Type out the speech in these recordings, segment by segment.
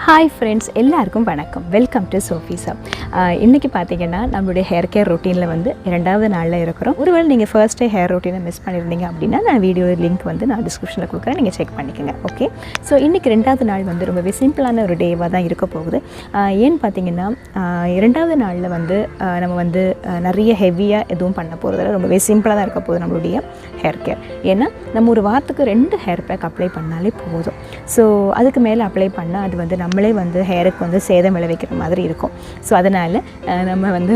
Hi friends, எல்லாருக்கும் வணக்கம். Welcome to சோஃபீஸா. இன்றைக்கி பார்த்தீங்கன்னா நம்மளுடைய ஹேர் கேர் ரொட்டீனில் வந்து 2வது நாளில் இருக்கிறோம். ஒருவேளை நீங்கள் ஃபர்ஸ்ட் டே ஹேர் ரொட்டீனை மிஸ் பண்ணியிருந்தீங்க அப்படின்னா நான் வீடியோ லிங்க் வந்து நான் டிஸ்கிரிப்ஷனில் கொடுக்குறேன், நீங்கள் செக் பண்ணிக்கோங்க. ஓகே, ஸோ இன்றைக்கி 2வது நாள் வந்து ரொம்பவே சிம்பிளான ஒரு டேவாக தான் இருக்க போகுது. ஏன்னு பார்த்தீங்கன்னா 2வது நாளில் வந்து நம்ம வந்து நிறைய ஹெவியாக எதுவும் பண்ண போகிறதில்ல, ரொம்பவே சிம்பிளாக தான் இருக்க போகுது நம்மளுடைய ஹேர் கேர். ஏன்னா நம்ம ஒரு வாரத்துக்கு 2 ஹேர் பேக் அப்ளை பண்ணாலே போதும். ஸோ அதுக்கு மேலே அப்ளை பண்ணால் அது வந்து நம்மளே வந்து ஹேருக்கு வந்து சேதம் விளைவிக்கிற மாதிரி இருக்கும். ஸோ அதனால் நம்ம வந்து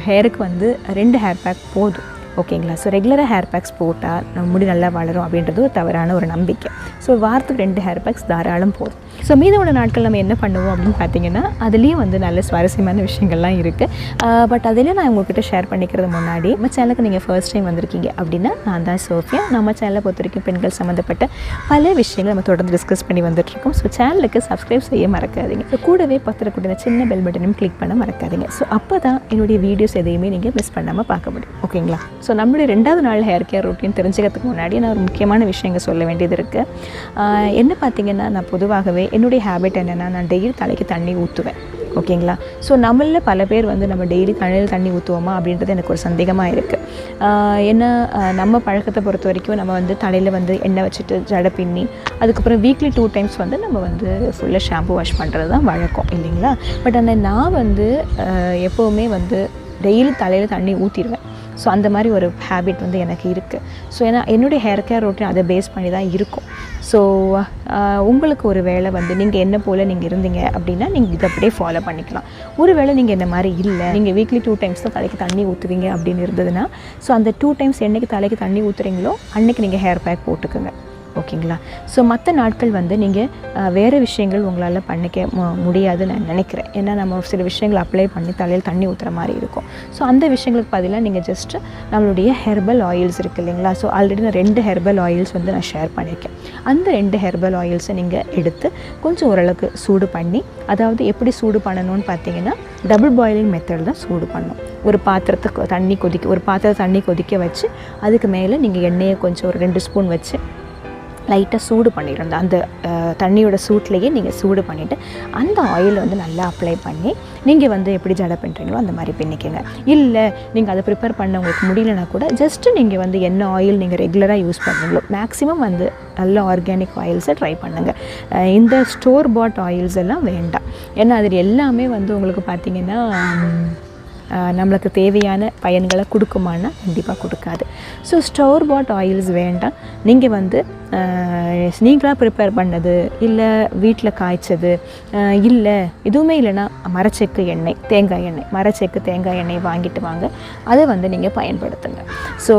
ஹேருக்கு வந்து 2 ஹேர் பேக் போதும். ஓகேங்களா? ஸோ ரெகுலராக ஹேர் பேக்ஸ் போட்டால் நம்ம முடி நல்லா வளரும் அப்படின்றது ஒரு தவறான ஒரு நம்பிக்கை. ஸோ வாரத்துக்கு 2 ஹேர் பேக்ஸ் தாராளம் போதும். ஸோ மீதமுள்ள நாட்கள் நம்ம என்ன பண்ணுவோம் அப்படின்னு பார்த்தீங்கன்னா அதுலேயும் வந்து நல்ல சுவாரஸ்யமான விஷயங்கள்லாம் இருக்குது. பட் அதிலே நான் உங்கள்கிட்ட ஷேர் பண்ணிக்கிறது முன்னாடி நம்ம சேனலுக்கு நீங்கள் ஃபர்ஸ்ட் டைம் வந்திருக்கீங்க அப்படின்னா நான் தான் சோஃபியா. நம்ம சேனலை பொறுத்த வரைக்கும் பெண்கள் சம்மந்தப்பட்ட பல விஷயங்கள் நம்ம தொடர்ந்து டிஸ்கஸ் பண்ணி வந்துட்டுருக்கோம். ஸோ சேனலுக்கு சப்ஸ்கிரைப் செய்ய மறக்காதீங்க. ஸோ கூடவே பக்கத்தில் கூட சின்ன பெல் பட்டனையும் கிளிக் பண்ண மறக்காதீங்க. ஸோ அப்போ தான் என்னுடைய வீடியோஸ் எதையுமே நீங்கள் மிஸ் பண்ணாமல் பார்க்க முடியும். ஓகேங்களா? ஸோ நம்மளுடைய 2வது நாள் ஹேர் கேர் ரொட்டீன் தெரிஞ்சுக்கிறதுக்கு முன்னாடி நான் ஒரு முக்கியமான விஷயங்கள் சொல்ல வேண்டியது இருக்குது. என்ன பார்த்தீங்கன்னா நான் பொதுவாகவே என்னுடைய ஹேபிட் என்னென்னா நான் டெய்லி தலைக்கு தண்ணி ஊற்றுவேன். ஓகேங்களா? ஸோ நம்மளில் பல பேர் வந்து நம்ம டெய்லி தலையில் தண்ணி ஊற்றுவோமா அப்படின்றது எனக்கு ஒரு சந்தேகமாக இருக்குது. ஏன்னா நம்ம பழக்கத்தை பொறுத்த வரைக்கும் நம்ம வந்து தலையில் வந்து எண்ணெய் வச்சுட்டு ஜடை பின்னி அதுக்கப்புறம் வீக்லி 2 டைம்ஸ் வந்து நம்ம வந்து ஃபுல்லாக ஷாம்பு வாஷ் பண்ணுறது தான் வழக்கம் இல்லைங்களா? பட் ஆனால் நான் வந்து எப்போவுமே வந்து டெய்லி தலையில் தண்ணி ஊற்றிடுவேன். ஸோ அந்த மாதிரி ஒரு ஹேபிட் வந்து எனக்கு இருக்குது. ஸோ ஏன்னா என்னுடைய ஹேர் கேர் ரொட்டீன் அதை பேஸ் பண்ணி தான் இருக்கும். ஸோ உங்களுக்கு ஒரு வேளை வந்து நீங்கள் என்ன போல் நீங்கள் இருந்தீங்க அப்படின்னா நீங்கள் இதை அப்படியே ஃபாலோ பண்ணிக்கலாம். ஒரு வேளை நீங்கள் என்ன மாதிரி இல்லை, நீங்கள் வீக்லி 2 டைம்ஸ் தான் தலைக்கு தண்ணி ஊற்றுவீங்க அப்படின்னு இருந்ததுன்னா ஸோ அந்த 2 டைம்ஸ் என்றைக்கு தலைக்கு தண்ணி ஊற்றுறீங்களோ அன்றைக்கி நீங்கள் ஹேர் பேக் போட்டுக்குங்க. ஓகேங்களா? ஸோ மற்ற நாட்கள் வந்து நீங்கள் வேறு விஷயங்கள் உங்களால் பண்ணிக்க முடியாதுன்னு நான் நினைக்கிறேன். ஏன்னா நம்ம சில விஷயங்கள் அப்ளை பண்ணி தலையில் தண்ணி ஊற்றுற மாதிரி இருக்கும். ஸோ அந்த விஷயங்களுக்கு பதிலாக நீங்கள் ஜஸ்ட்டு நம்மளுடைய ஹெர்பல் ஆயில்ஸ் இருக்குது இல்லைங்களா? ஸோ ஆல்ரெடி நான் 2 ஹெர்பல் ஆயில்ஸ் வந்து நான் ஷேர் பண்ணியிருக்கேன். அந்த 2 ஹெர்பல் ஆயில்ஸை நீங்கள் எடுத்து கொஞ்சம் ஓரளவுக்கு சூடு பண்ணி, அதாவது எப்படி சூடு பண்ணணும்னு பார்த்தீங்கன்னா டபுள் பாயிலிங் மெத்தட் தான் சூடு பண்ணணும். ஒரு பாத்திரத்தை தண்ணி கொதிக்க வச்சு அதுக்கு மேலே நீங்கள் எண்ணெயை கொஞ்சம் ஒரு 2 ஸ்பூன் வச்சு லைட்டாக சூடு பண்ணிடுங்க. அந்த தண்ணியோட சூட்லேயே நீங்கள் சூடு பண்ணிவிட்டு அந்த ஆயில் வந்து நல்லா அப்ளை பண்ணி நீங்கள் வந்து எப்படி ஜடை பண்ணுறீங்களோ அந்த மாதிரி பின்னிக்கங்க. இல்லை நீங்கள் அதை ப்ரிப்பேர் பண்ண உங்களுக்கு முடியலனா கூட ஜஸ்ட்டு நீங்கள் வந்து என்ன ஆயில் நீங்கள் ரெகுலராக யூஸ் பண்ணுங்களோ மேக்ஸிமம் வந்து நல்ல ஆர்கானிக் ஆயில்ஸை ட்ரை பண்ணுங்கள். இந்த ஸ்டோர் பாட் ஆயில்ஸ் எல்லாம் வேண்டாம். ஏன்னா அதில் எல்லாமே வந்து உங்களுக்கு பார்த்திங்கன்னா நம்மளுக்கு தேவையான பயன்களை கொடுக்குமான்னா கண்டிப்பாக கொடுக்காது. ஸோ ஸ்டோர் பாட் ஆயில்ஸ் வேண்டாம். நீங்கள் வந்து நீங்களாக ப்ரிப்பேர் பண்ணது, இல்லை வீட்டில் காய்ச்சது, இல்லை எதுவுமே இல்லைன்னா மரச்செக்கு எண்ணெய், தேங்காய் எண்ணெய், மரச்செக்கு தேங்காய் எண்ணெய் வாங்கிட்டு வாங்க. அதை வந்து நீங்கள் பயன்படுத்துங்க. ஸோ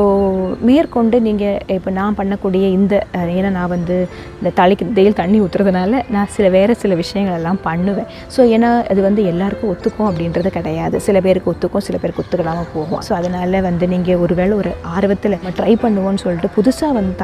மேற்கொண்டு நீங்கள் இப்போ நான் பண்ணக்கூடிய ஏன்னா நான் வந்து இந்த தலைக்கு டெய்லி தண்ணி ஊற்றுறதுனால நான் வேறு சில விஷயங்கள் எல்லாம் பண்ணுவேன். ஸோ ஏன்னா அது வந்து எல்லாருக்கும் ஒத்துக்கும் அப்படின்றது கிடையாது. சில பேருக்கு ஒத்துக்கும், சில பேருக்கு ஒத்துக்கலாமல் போகும். ஸோ அதனால் வந்து நீங்கள் ஒருவேளை ஒரு ஆர்வத்தில் ட்ரை பண்ணுவோன்னு சொல்லிட்டு புதுசாக வந்து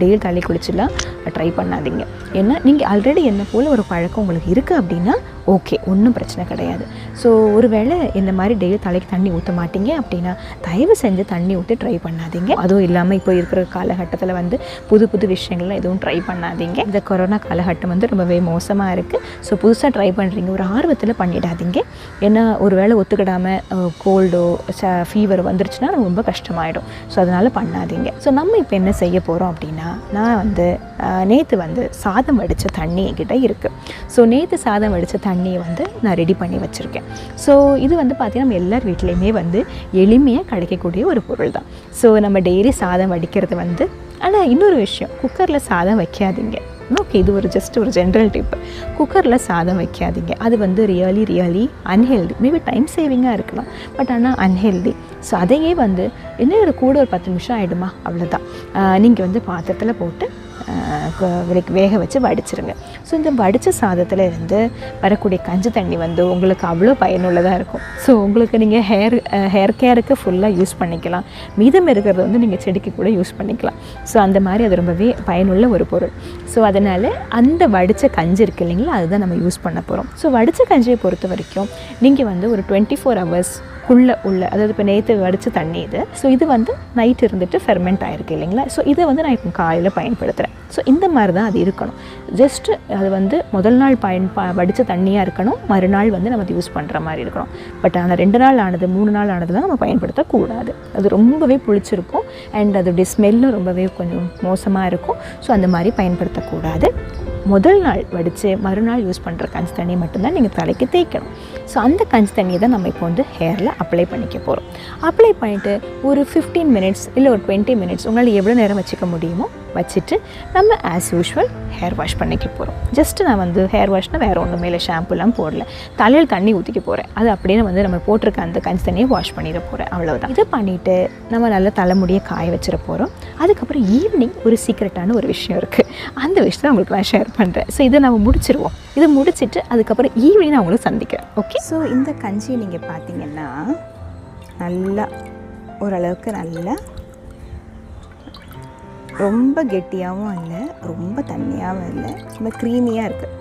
டெய்லி தலை குளிச்சுலாம் ட்ரை பண்ணாதீங்க. ஏன்னா நீங்கள் ஆல்ரெடி என்ன போல் ஒரு பழக்கம் உங்களுக்கு இருக்குது அப்படின்னா ஓகே, ஒன்றும் பிரச்சனை கிடையாது. ஸோ ஒரு வேளை இந்த மாதிரி டெய்லி தலைக்கு தண்ணி ஊற்ற மாட்டீங்க அப்படின்னா தயவு செஞ்சு தண்ணி ஊற்றி ட்ரை பண்ணாதீங்க. அதுவும் இல்லாமல் இப்போ இருக்கிற காலகட்டத்தில் வந்து புது விஷயங்கள்லாம் எதுவும் ட்ரை பண்ணாதீங்க. இந்த கொரோனா காலகட்டம் வந்து ரொம்பவே மோசமாக இருக்குது. ஸோ புதுசாக ட்ரை பண்ணுறீங்க, ஒரு ஆர்வத்தில் பண்ணிடாதீங்க. ஏன்னா ஒரு வேளை ஒத்துக்கிடாமல் கோல்டோ ஃபீவர் வந்துருச்சுன்னா ரொம்ப கஷ்டமாயிடும். ஸோ அதனால் பண்ணாதீங்க. ஸோ நம்ம இப்போ என்ன செய்ய போகிறோம் அப்படின்னா நான் வந்து நேற்று வந்து சாதம் வடித்த தண்ணி என்கிட்ட இருக்குது. ஸோ நேற்று சாதம் வடித்த தண்ணியை வந்து நான் ரெடி பண்ணி வச்சுருக்கேன். ஸோ இது வந்து பார்த்திங்கன்னா நம்ம எல்லார் வீட்லேயுமே வந்து எளிமையாக கிடைக்கக்கூடிய ஒரு பொருள் தான். ஸோ நம்ம டெய்லி சாதம் வடிக்கிறது வந்து, ஆனால் இன்னொரு விஷயம், குக்கரில் சாதம் வைக்காதீங்க. ஓகே, இது ஜஸ்ட் ஒரு ஜென்ரல் டிப். குக்கரில் சாதம் வைக்காதீங்க. அது வந்து ரியலி அன்ஹெல்தி. மேபி டைம் சேவிங்காக இருக்கலாம், பட் ஆனால் அன்ஹெல்தி. ஸோ அதையே வந்து இன்னும் கூட ஒரு 10 நிமிஷம் ஆகிடுமா, அவ்வளோதான். நீங்கள் வந்து பாத்திரத்தில் போட்டு வேக வச்சு வடிச்சிருங்க. ஸோ இந்த வடித்த சாதத்தில் இருந்து வரக்கூடிய கஞ்சி தண்ணி வந்து உங்களுக்கு அவ்வளோ பயனுள்ளதாக இருக்கும். ஸோ உங்களுக்கு நீங்கள் ஹேர் கேருக்கு ஃபுல்லாக யூஸ் பண்ணிக்கலாம். மீதம் இருக்கிறது வந்து நீங்கள் செடிக்கு கூட யூஸ் பண்ணிக்கலாம். ஸோ அந்த மாதிரி அது ரொம்பவே பயனுள்ள ஒரு பொருள். ஸோ அதனால் அந்த வடித்த கஞ்சி இருக்குது இல்லைங்களா, அதுதான் நம்ம யூஸ் பண்ண போகிறோம். ஸோ வடித்த கஞ்சியை பொறுத்த வரைக்கும் நீங்கள் வந்து ஒரு 24 hours அதாவது இப்போ நேற்று வடித்த தண்ணி இது. ஸோ இது வந்து நைட் இருந்துட்டு ஃபெர்மெண்ட் ஆகிருக்கு இல்லைங்களா. ஸோ இதை வந்து நான் இப்போ காலையில் பயன்படுத்துகிறேன். ஸோ இந்த மாதிரி தான் அது இருக்கணும். ஜஸ்ட்டு அது வந்து முதல் நாள் வடித்த தண்ணியாக இருக்கணும், மறுநாள் வந்து நம்ம யூஸ் பண்ணுற மாதிரி இருக்கணும். பட் ஆனால் 2 நாள் ஆனது 3 நாள் ஆனதுலாம் நம்ம பயன்படுத்தக்கூடாது. அது ரொம்பவே புளிச்சிருக்கும் அண்ட் அதோடைய ஸ்மெல்லும் ரொம்பவே கொஞ்சம் மோசமாக இருக்கும். ஸோ அந்த மாதிரி பயன்படுத்தக்கூடாது. முதல் நாள் வடித்து மறுநாள் யூஸ் பண்ணுற கஞ்சி தண்ணியை மட்டும்தான் நீங்கள் தலைக்கு தேய்க்கணும். ஸோ அந்த கஞ்சி தண்ணியை தான் நம்ம இப்போ வந்து ஹேரில் அப்ளை பண்ணிக்க போகிறோம். அப்ளை பண்ணிவிட்டு ஒரு 15 மினிட்ஸ் இல்லை ஒரு 20 மினிட்ஸ் உங்களால் எவ்வளோ நேரம் வச்சுக்க முடியுமோ வச்சுட்டு நம்ம ஆஸ் யூஷுவல் ஹேர் வாஷ் பண்ணிக்க போகிறோம். ஜஸ்ட்டு நான் வந்து ஹேர் வாஷ்னால் வேறு ஒன்றுமே இல்லை, ஷாம்புலாம் போடல, தலையில் தண்ணி ஊற்றிக்க போகிறேன். அது அப்படியே வந்து நம்ம போட்டிருக்க அந்த கஞ்சி தண்ணியை வாஷ் பண்ணிட போகிறேன், அவ்வளோதான். இதை பண்ணிவிட்டு நம்ம நல்லா தலைமுடியை காய வச்சிட போகிறோம். அதுக்கப்புறம் ஈவினிங் ஒரு சீக்ரெட்டான ஒரு விஷயம் இருக்குது, அந்த விஷயத்தை உங்களுக்கு நான் ஷேர் பண்ணுறேன். ஸோ இதை நம்ம முடிச்சிருவோம். இதை முடிச்சுட்டு அதுக்கப்புறம் ஈவினிங் நான் உங்களுக்கு சந்திக்கிறேன். ஓகே, ஸோ இந்த கஞ்சியை நீங்கள் பார்த்தீங்கன்னா நல்லா ஓரளவுக்கு நல்லா ரொம்ப கெட்டியாகவும் இல்லை, ரொம்ப தண்ணியாகவும் இல்லை, ரொம்ப க்ரீமியாக இருக்குது.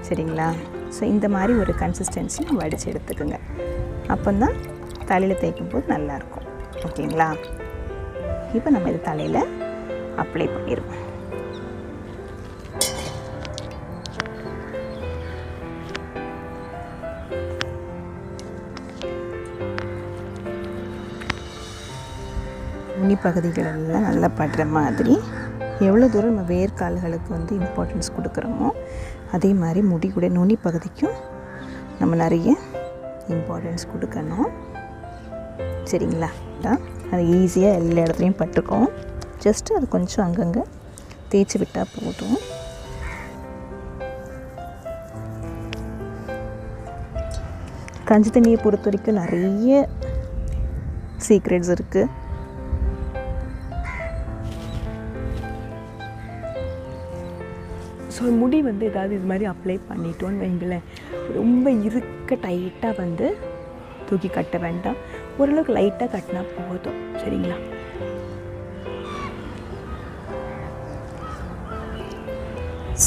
சரிங்களா? ஸோ இந்த மாதிரி ஒரு கன்சிஸ்டன்சி நம்ம வடித்து எடுத்துக்கோங்க. அப்போ தான் தலையில் தேய்க்கும் போது நல்லாயிருக்கும். ஓகேங்களா? இப்போ நம்ம இது தலையில் அப்ளை பண்ணிடுவோம். நுனி பகுதிகளெல்லாம் நல்லா படுற மாதிரி எவ்வளோ தூரம் நம்ம வேர்க்கால்களுக்கு வந்து இம்பார்ட்டன்ஸ் கொடுக்குறோமோ அதே மாதிரி முடி கூட நுனி பகுதிக்கும் நம்ம நிறைய இம்பார்ட்டன்ஸ் கொடுக்கணும். சரிங்களா? அது ஈஸியாக எல்லா இடத்துலையும் பட்டுக்கும். ஜஸ்ட்டு அது கொஞ்சம் அங்கங்கே தேய்ச்சி விட்டால் போதும். கஞ்சி தண்ணியை பொறுத்த வரைக்கும் நிறைய சீக்ரெட்ஸ் இருக்குது. ஸோ முடி வந்து ஏதாவது இது மாதிரி அப்ளை பண்ணிட்டோன்னு வைங்களேன், ரொம்ப இருக்க டைட்டாக வந்து தூக்கி கட்ட வேண்டாம், ஓரளவுக்கு லைட்டாக கட்டினா போதும். சரிங்களா?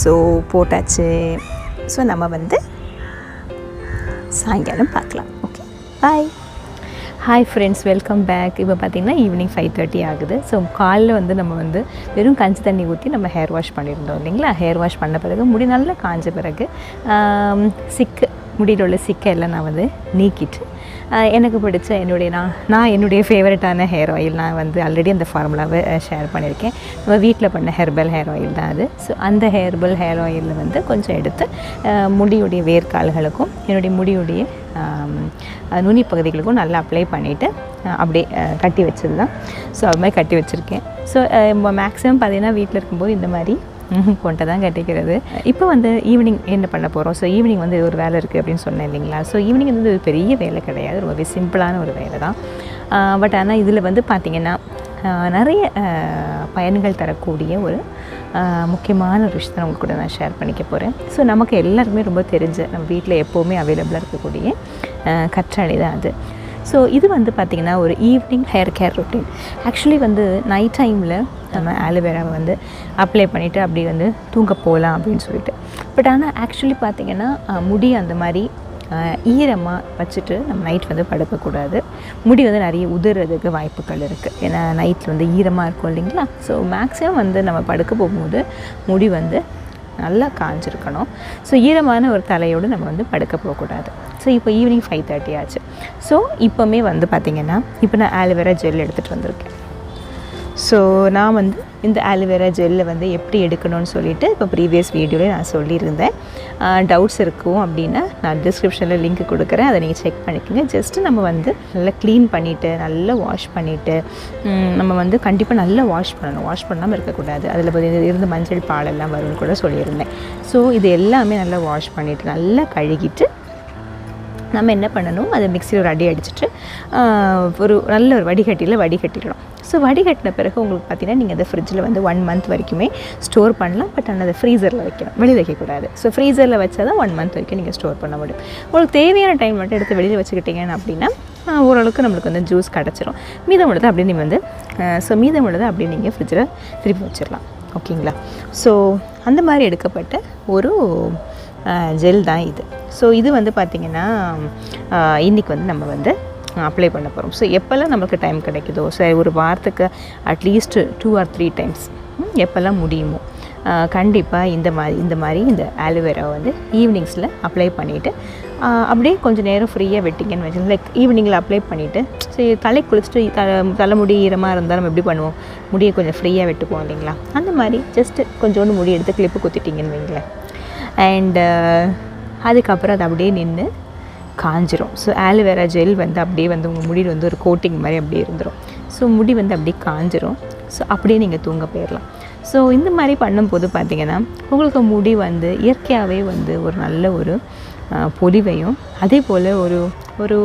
ஸோ போட்டாச்சு. ஸோ நம்ம வந்து சாயங்காலம் பார்க்கலாம். Okay, bye. Hi friends, welcome back. இப்போ பார்த்திங்கன்னா ஈவினிங் 5:30 ஆகுது. ஸோ காலையில் வந்து நம்ம வந்து வெறும் கஞ்சி தண்ணி ஊற்றி நம்ம ஹேர் வாஷ் பண்ணியிருந்தோம் இல்லைங்களா? ஹேர் வாஷ் பண்ண பிறகு முடி நல்லா காஞ்ச பிறகு முடியில் உள்ள சிக்கெல்லாம் நான் வந்து நீக்கிட்டு எனக்கு பிடிச்ச என்னுடைய ஃபேவரட்டான ஹேர் ஆயில் நான் வந்து ஆல்ரெடி அந்த ஃபார்முலாவை ஷேர் பண்ணியிருக்கேன். நம்ம வீட்டில் பண்ண ஹெர்பல் ஹேர் ஆயில் தான் அது. ஸோ அந்த ஹெர்பல் ஹேர் ஆயிலில் வந்து கொஞ்சம் எடுத்து முடியுடைய வேர்க்கால்களுக்கும் என்னுடைய முடியுடைய நுனி பகுதிகளுக்கும் நல்லா அப்ளை பண்ணிவிட்டு அப்படியே கட்டி வச்சது தான். ஸோ அது மாதிரி கட்டி வச்சுருக்கேன். ஸோ மேக்ஸிமம் பார்த்திங்கன்னா வீட்டில் இருக்கும்போது இந்த மாதிரி கொண்டை தான் கட்டிக்கிறது. இப்போ வந்து ஈவினிங் என்ன பண்ண போகிறோம்? ஸோ ஈவினிங் வந்து ஒரு வேலை இருக்குது அப்படின்னு சொன்னேன் இல்லைங்களா? ஸோ ஈவினிங் வந்து ஒரு பெரிய வேலை கிடையாது, ரொம்பவே சிம்பிளான ஒரு வேலை தான். பட் ஆனால் இதில் வந்து பார்த்திங்கன்னா நிறைய பயன்கள் தரக்கூடிய ஒரு முக்கியமான ஒரு விஷயத்தை உங்களுக்கு கூட நான் ஷேர் பண்ணிக்க போகிறேன். ஸோ நமக்கு எல்லாருக்குமே ரொம்ப தெரிஞ்ச, நம்ம வீட்டில் எப்போவுமே அவைலபிளாக இருக்கக்கூடிய கற்றாழை தான் அது. ஸோ இது வந்து பார்த்திங்கன்னா ஒரு evening hair care routine. Actually வந்து நைட் டைமில் நம்ம ஆலோவேராவை வந்து அப்ளை பண்ணிவிட்டு அப்படி வந்து தூங்க போகலாம் அப்படின்னு சொல்லிட்டு. பட் ஆனால் ஆக்சுவலி பார்த்திங்கன்னா முடி அந்த மாதிரி ஈரமாக வச்சுட்டு நம்ம நைட் வந்து படுக்கக்கூடாது. முடி வந்து நிறைய உதிர்றதுக்கு வாய்ப்புகள் இருக்குது. ஏன்னா நைட்டில் வந்து ஈரமாக இருக்கும் இல்லைங்களா? ஸோ மேக்ஸிமம் வந்து நம்ம படுக்க போகும்போது முடி வந்து நல்லா காஞ்சிருக்கணும். ஸோ ஈரமான ஒரு தலையோடு நம்ம வந்து படுக்க போகக்கூடாது. ஸோ இப்போ ஈவினிங் 5:30 ஆச்சு. ஸோ இப்போவுமே வந்து பார்த்திங்கன்னா இப்போ நான் ஆலோவேரா ஜெல் எடுத்துகிட்டு வந்திருக்கேன். ஸோ நான் வந்து இந்த ஆலோவேரா ஜெல்லை வந்து எப்படி எடுக்கணும்னு சொல்லிவிட்டு இப்போ ப்ரீவியஸ் வீடியோவில் நான் சொல்லியிருந்தேன். டவுட்ஸ் இருக்கும் அப்படின்னா நான் டிஸ்கிரிப்ஷனில் லிங்க் கொடுக்குறேன், அதை நீங்கள் செக் பண்ணிக்கோங்க. ஜஸ்ட்டு நம்ம வந்து நல்லா க்ளீன் பண்ணிவிட்டு நல்லா வாஷ் பண்ணிவிட்டு நம்ம வந்து கண்டிப்பாக நல்லா வாஷ் பண்ணணும். வாஷ் பண்ணாமல் இருக்கக்கூடாது. அதில் இருந்து மஞ்சள் பாலெல்லாம் வரும்னு கூட சொல்லியிருந்தேன். ஸோ இது எல்லாமே நல்லா வாஷ் பண்ணிவிட்டு நல்லா கழுகிட்டு நம்ம என்ன பண்ணணும், அதை மிக்சியில் ஒரு அடி அடிச்சுட்டு ஒரு நல்ல ஒரு வடிகட்டிடணும். ஸோ வடிகட்டின பிறகு உங்களுக்கு பார்த்திங்கன்னா நீங்கள் அதை ஃப்ரிட்ஜில் வந்து 1 மந்த் வரைக்குமே ஸ்டோர் பண்ணலாம். பட் ஆனால் அதை ஃப்ரீசரில் வைக்கணும், வெளியில் வைக்கக்கூடாது. ஸோ ஃப்ரீசரில் வச்சா தான் 1 மந்த் வரைக்கும் நீங்கள் ஸ்டோர் பண்ண முடியும். உங்களுக்கு தேவையான டைம் மட்டும் எடுத்து வெளியில் வச்சுக்கிட்டீங்கன்னு அப்படின்னா ஓரளவுக்கு நம்மளுக்கு வந்து ஜூஸ் கிடச்சிரும். மீதம் உள்ளதை அப்படியே நீங்கள் வந்து மீதம் உள்ளதை அப்படியே நீங்கள் ஃப்ரிட்ஜில் திருப்பி வச்சிடலாம். ஓகேங்களா? ஸோ அந்த மாதிரி எடுக்கப்பட்ட ஒரு ஜெல் தான் இது. ஸோ இது வந்து பார்த்திங்கன்னா இன்றைக்கி வந்து நம்ம வந்து அப்ளை பண்ண போகிறோம். ஸோ எப்போல்லாம் நம்மளுக்கு டைம் கிடைக்குதோ, ஸோ ஒரு வாரத்துக்கு அட்லீஸ்ட் 2 or 3 டைம்ஸ் எப்போல்லாம் முடியுமோ கண்டிப்பாக இந்த மாதிரி இந்த ஆலோவேரா வந்து ஈவினிங்ஸில் அப்ளை பண்ணிவிட்டு அப்படியே கொஞ்சம் நேரம் ஃப்ரீயாக வெட்டிங்கன்னு வச்சுக்கோங்க. லைக் ஈவினிங்கில் அப்ளை பண்ணிவிட்டு சரி தலை குளிச்சுட்டு தலைமுடி ஈரமாக இருந்தால் நம்ம எப்படி பண்ணுவோம், முடியை கொஞ்சம் ஃப்ரீயாக வெட்டுப்போம் இல்லைங்களா, அந்த மாதிரி ஜஸ்ட்டு கொஞ்சோண்டு முடி எடுத்து கிளிப்பு குத்திட்டிங்கன்னு வைங்களேன். அண்டு அதுக்கப்புறம் அது அப்படியே நின்று காஞ்சிரும். ஸோ ஆலோவேரா ஜெல் வந்து அப்படியே வந்து உங்கள் முடி வந்து ஒரு கோட்டிங் மாதிரி அப்படியே இருந்துடும். ஸோ முடி வந்து அப்படியே காஞ்சிரும். ஸோ அப்படியே நீங்கள் தூங்க போயிடலாம். ஸோ இந்த மாதிரி பண்ணும்போது பார்த்திங்கன்னா உங்களுக்கு முடி வந்து இயற்கையாகவே வந்து ஒரு நல்ல ஒரு பொலிவையும் அதே போல் ஒரு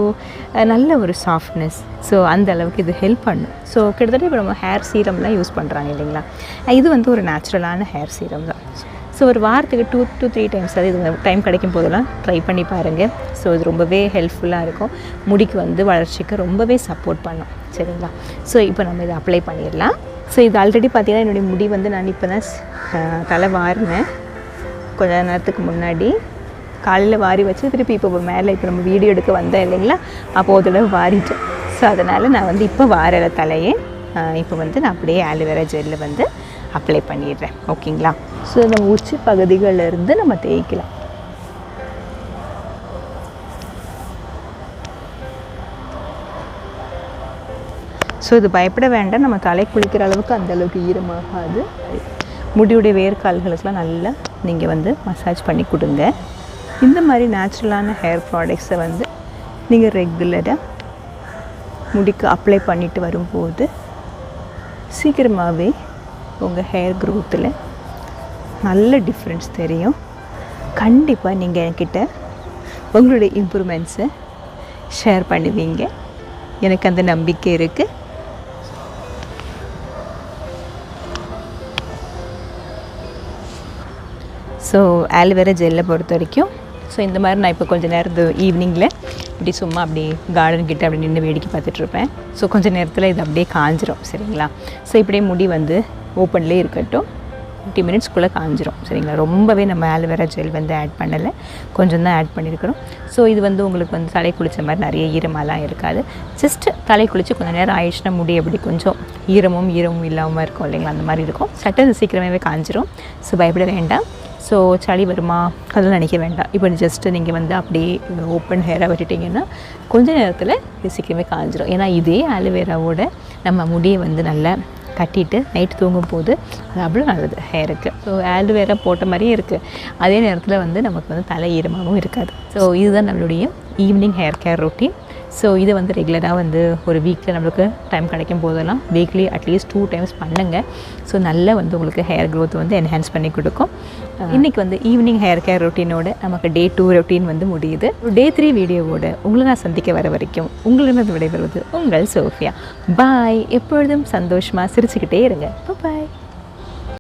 நல்ல ஒரு சாஃப்ட்னஸ், ஸோ அந்த அளவுக்கு இது ஹெல்ப் பண்ணும். ஸோ கிட்டத்தட்ட இப்போ நம்ம ஹேர் சீரம்லாம் யூஸ் பண்ணுறாங்க இல்லைங்களா, இது வந்து ஒரு நேச்சுரலான ஹேர் சீரம் தான். ஸோ ஒரு வாரத்துக்கு 2 to 3 டைம்ஸ் அது இது டைம் கிடைக்கும் போதெல்லாம் ட்ரை பண்ணி பாருங்கள். ஸோ இது ரொம்பவே ஹெல்ப்ஃபுல்லாக இருக்கும், முடிக்கு வந்து வளர்ச்சிக்கு ரொம்பவே சப்போர்ட் பண்ணும். சரிங்களா? ஸோ இப்போ நம்ம இதை அப்ளை பண்ணிடலாம். ஸோ இது ஆல்ரெடி பார்த்திங்கன்னா என்னுடைய முடி வந்து நான் இப்போ தான் தலை வாரினேன் கொஞ்ச நேரத்துக்கு முன்னாடி. காலையில் வாரி வச்சு திருப்பி இப்போ மேலே இப்போ நம்ம வீடியோ எடுக்க வந்தேன் இல்லைங்களா, அப்போது அதில் வாரிட்டேன். ஸோ அதனால் நான் வந்து இப்போ வாரல தலையே இப்போ வந்து நான் அப்படியே ஆலோவேரா ஜெல்லில் வந்து அப்ளை பண்ணிடுறேன். ஓகேங்களா? ஸோ நம்ம உச்சி பகுதிகளிலிருந்து நம்ம தேய்க்கலாம். ஸோ இது பயப்பட வேண்டாம், நம்ம தலை குளிக்கிற அளவுக்கு அந்தளவுக்கு ஈரமாகாது. முடியுடைய வேர்க்கால்களுக்கெலாம் நல்லா நீங்கள் வந்து மசாஜ் பண்ணி கொடுங்க. இந்த மாதிரி நேச்சுரலான ஹேர் ப்ராடக்ட்ஸை வந்து நீங்கள் ரெகுலராக முடிக்கு அப்ளை பண்ணிட்டு வரும்போது சீக்கிரமாகவே உங்கள் ஹேர் க்ரோத்தில் நல்ல டிஃப்ரென்ஸ் தெரியும். கண்டிப்பாக நீங்கள் என்கிட்ட உங்களுடைய இம்ப்ரூவ்மெண்ட்ஸை ஷேர் பண்ணுவீங்க, எனக்கு அந்த நம்பிக்கை இருக்குது. ஸோ ஆலோவேரா ஜெல்லை பொறுத்த வரைக்கும் ஸோ இந்த மாதிரி நான் இப்போ கொஞ்சம் நேரம் ஈவினிங்கில் இப்படி சும்மா அப்படி கார்டன் கிட்ட அப்படி நின்று வேடிக்கை பார்த்துட்ருப்பேன். ஸோ கொஞ்சம் நேரத்தில் இது அப்படியே காஞ்சிரும். சரிங்களா? ஸோ இப்படியே முடி வந்து ஓப்பன்லேயே இருக்கட்டும், 50 மினிட்ஸ்க்குள்ளே காஞ்சிரும். சரிங்களா? ரொம்பவே நம்ம ஆலோவேரா ஜெல் வந்து ஆட் பண்ணலை, கொஞ்சம் தான் ஆட் பண்ணியிருக்கிறோம். ஸோ இது வந்து உங்களுக்கு வந்து தலை குளித்த மாதிரி நிறைய ஈரமாலாம் இருக்காது. ஜஸ்ட்டு தலை குளித்து கொஞ்சம் நேரம் ஆயிடுச்சுன்னா முடி எப்படி கொஞ்சம் ஈரமும் இல்லாமல் இருக்கும் இல்லைங்களா, அந்த மாதிரி இருக்கும். சட்டை சீக்கிரமாகவே காஞ்சிரும். ஸோ பயப்பட வேண்டாம். ஸோ சளி வருமா அதெல்லாம் நினைக்க வேண்டாம். இப்போ ஜஸ்ட்டு நீங்கள் வந்து அப்படியே ஓப்பன் ஹேராக விட்டுட்டிங்கன்னா கொஞ்சம் நேரத்தில் இது சீக்கிரமே காஞ்சிரும். ஏன்னா இதே ஆலோவேராவோட நம்ம முடியை வந்து நல்லா கட்டிட்டு நைட்டு தூங்கும் போது அது அவ்வளோ நல்லது ஹேருக்கு. ஸோ ஆலோவேரா போட்ட மாதிரியே இருக்குது, அதே நேரத்தில் வந்து நமக்கு வந்து தலை ஈரமாகவும் இருக்காது. ஸோ இதுதான் நம்மளுடைய evening hair care routine. So இதை வந்து ரெகுலராக வந்து ஒரு வீக்கில் நம்மளுக்கு டைம் கிடைக்கும் போதெல்லாம் வீக்லி அட்லீஸ்ட் 2 டைம்ஸ் பண்ணுங்கள். ஸோ நல்லா வந்து உங்களுக்கு ஹேர் க்ரோத் வந்து என்ஹான்ஸ் பண்ணி கொடுக்கும். இன்றைக்கி வந்து ஈவினிங் ஹேர் கேர் ரொட்டீனோட நமக்கு Day 2 ரொட்டீன் வந்து முடியுது. Day 3 வீடியோவோட உங்களை நான் சந்திக்க வர வரைக்கும் உங்களிடம் விடைபெறுவது உங்கள் சோஃபியா. பாய். எப்பொழுதும் சந்தோஷமாக சிரிச்சுக்கிட்டே இருங்க. பாய்.